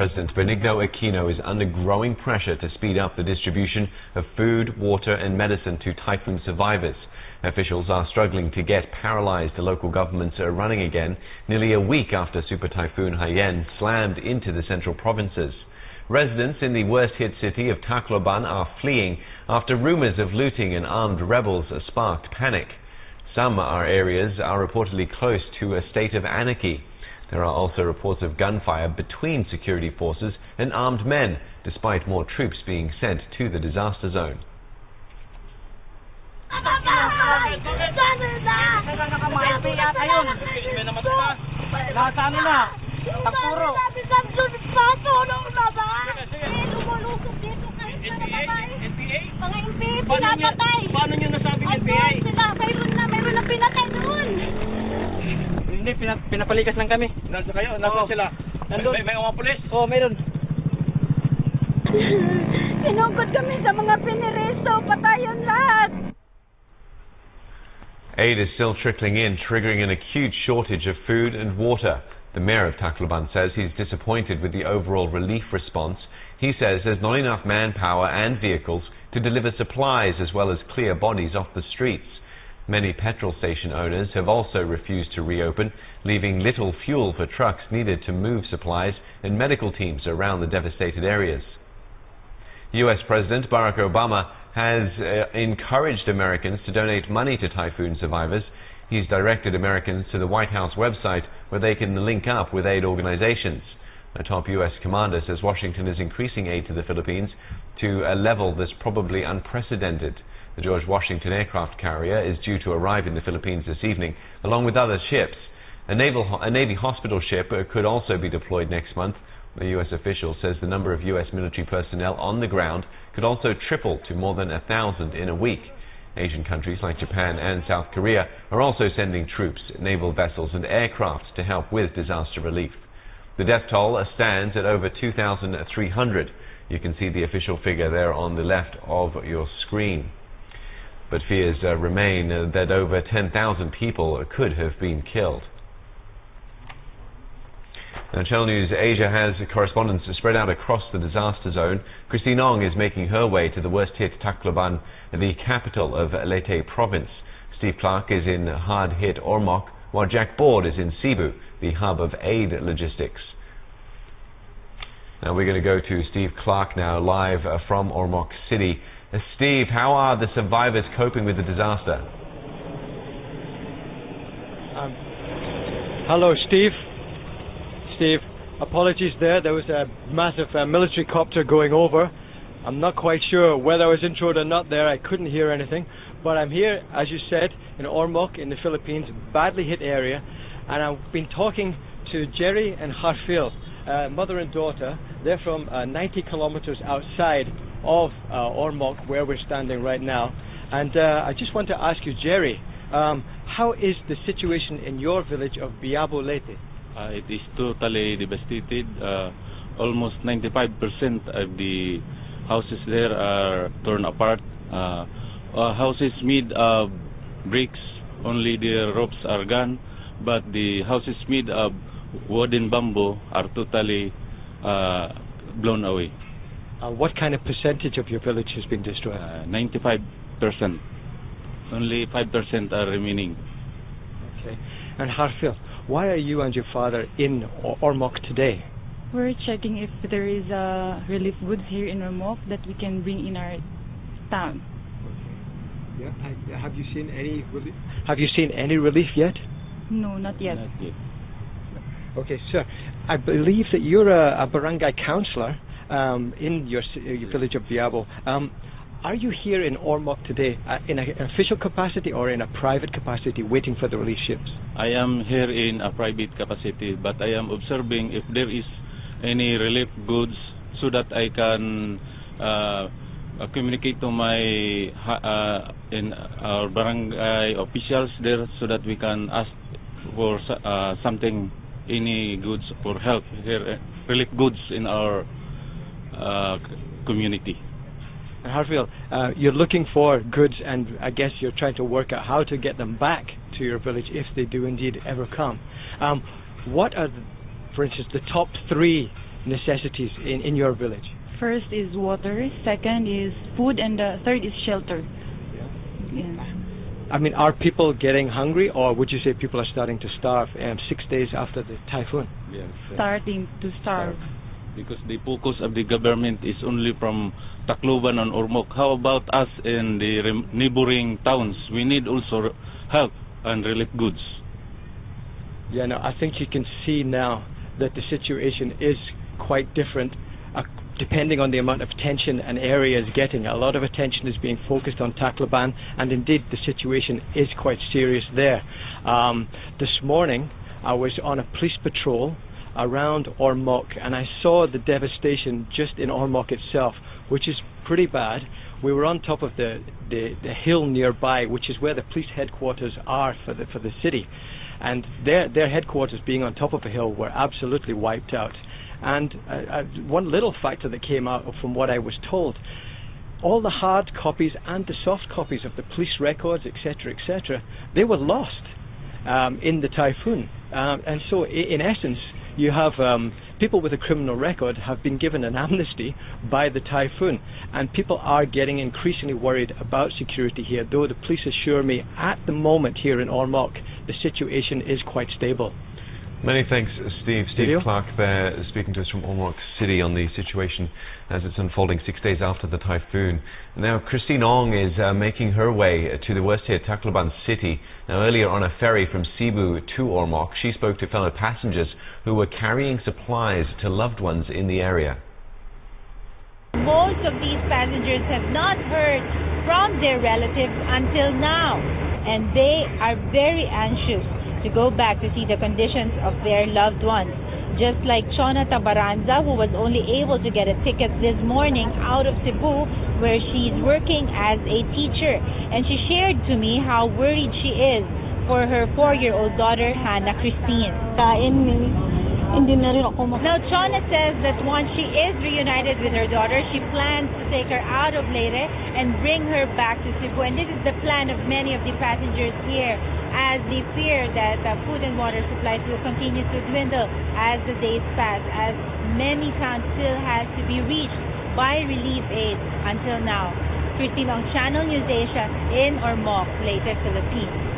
President Benigno Aquino is under growing pressure to speed up the distribution of food, water and medicine to typhoon survivors. Officials are struggling to get paralyzed local governments running again, nearly a week after Super Typhoon Haiyan slammed into the central provinces. Residents in the worst-hit city of Tacloban are fleeing after rumors of looting and armed rebels sparked panic. Some areas are reportedly close to a state of anarchy. There are also reports of gunfire between security forces and armed men, despite more troops being sent to the disaster zone. Paano nyo nasabi ng NPA? Mayroon na pinatay doon. Hindi, pinapalikas lang kami. Nasa kayo? Nasaan sila? Nandun. May mga pulis? Oo, mayroon. Sinugod kami sa mga piniresto, patayon lahat. Aid is still trickling in, triggering an acute shortage of food and water. The mayor of Tacloban says he's disappointed with the overall relief response. He says there's not enough manpower and vehicles to deliver supplies as well as clear bodies off the streets. Many petrol station owners have also refused to reopen, leaving little fuel for trucks needed to move supplies and medical teams around the devastated areas. US President Barack Obama has encouraged Americans to donate money to typhoon survivors. He's directed Americans to the White House website where they can link up with aid organizations. A top US commander says Washington is increasing aid to the Philippines to a level that's probably unprecedented. The George Washington aircraft carrier is due to arrive in the Philippines this evening, along with other ships. A Navy hospital ship could also be deployed next month. The US official says the number of US military personnel on the ground could also triple to more than 1,000 in a week. Asian countries like Japan and South Korea are also sending troops, naval vessels and aircraft to help with disaster relief. The death toll stands at over 2,300. You can see the official figure there on the left of your screen. But fears remain that over 10,000 people could have been killed. Now, Channel NewsAsia has correspondents spread out across the disaster zone. Christine Ong is making her way to the worst-hit Tacloban, the capital of Leyte province. Steve Clark is in hard-hit Ormoc, while Jack Board is in Cebu, the hub of aid logistics. Now we're going to go to Steve Clark now, live from Ormoc City. Steve, how are the survivors coping with the disaster? Hello, Steve. Steve, apologies there. There was a massive military copter going over. I'm not quite sure whether I was introed or not there. I couldn't hear anything. But I'm here, as you said, in Ormoc in the Philippines, badly hit area. And I've been talking to Jerry and Harfil, mother and daughter. They're from 90 kilometers outside of Ormoc, where we're standing right now. And I just want to ask you, Jerry, how is the situation in your village of Biabo Leyte? It is totally devastated. Almost 95% of the houses there are torn apart. Houses made of bricks, only the roofs are gone, but the houses made of wood and bamboo are totally blown away. What kind of percentage of your village has been destroyed? 95%. Only 5% are remaining. Okay. And Harfil, why are you and your father in Ormoc today? We're checking if there is relief goods here in Ormoc that we can bring in our town. Yeah. Have you seen any relief? Have you seen any relief yet? No, not yet. Not yet. Okay, sir. I believe that you're a barangay councillor in your village of Biabo. Are you here in Ormoc today in an official capacity or in a private capacity waiting for the relief ships? I am here in a private capacity, but I am observing if there is any relief goods so that I can communicate to my in our barangay officials there so that we can ask for something, any goods for help here, relief goods in our community. Harfield, you're looking for goods, and I guess you're trying to work out how to get them back to your village if they do indeed ever come. What are, for instance, the top 3 necessities in your village? First is water, second is food, and the third is shelter. Yeah. I mean, are people getting hungry, or would you say people are starting to starve 6 days after the typhoon? Yes. Starting to starve. Because the focus of the government is only from Tacloban and Ormoc. How about us in the neighboring towns? We need also help and relief goods. Yeah, no, I think you can see now that the situation is quite different depending on the amount of attention an area is getting. A lot of attention is being focused on Tacloban, and indeed the situation is quite serious there. This morning I was on a police patrol around Ormoc, and I saw the devastation just in Ormoc itself, which is pretty bad. We were on top of the hill nearby, which is where the police headquarters are for the city, and their headquarters being on top of a hill were absolutely wiped out. And one little factor that came out from what I was told, all the hard copies and the soft copies of the police records, etc., they were lost in the typhoon. And so in essence, you have people with a criminal record have been given an amnesty by the typhoon, and people are getting increasingly worried about security here, though the police assure me at the moment here in Ormoc the situation is quite stable. Many thanks, Steve. Steve Clark there, speaking to us from Ormoc City on the situation as it's unfolding 6 days after the typhoon. Now, Christine Ong is making her way to the worst hit Tacloban City. Now, earlier on a ferry from Cebu to Ormoc, she spoke to fellow passengers who were carrying supplies to loved ones in the area. Most of these passengers have not heard from their relatives until now, and they are very anxious to go back to see the conditions of their loved ones. Just like Chona Tabaranza, who was only able to get a ticket this morning out of Cebu, where she's working as a teacher. And she shared to me how worried she is for her 4-year-old daughter, Hannah Christine. Now, Chona says that once she is reunited with her daughter, she plans to take her out of Leyte and bring her back to Cebu. And this is the plan of many of the passengers here, as they fear that food and water supplies will continue to dwindle as the days pass, as many towns still has to be reached by relief aid until now. Christine Ong, Channel NewsAsia in Ormoc, Leyte, Philippines.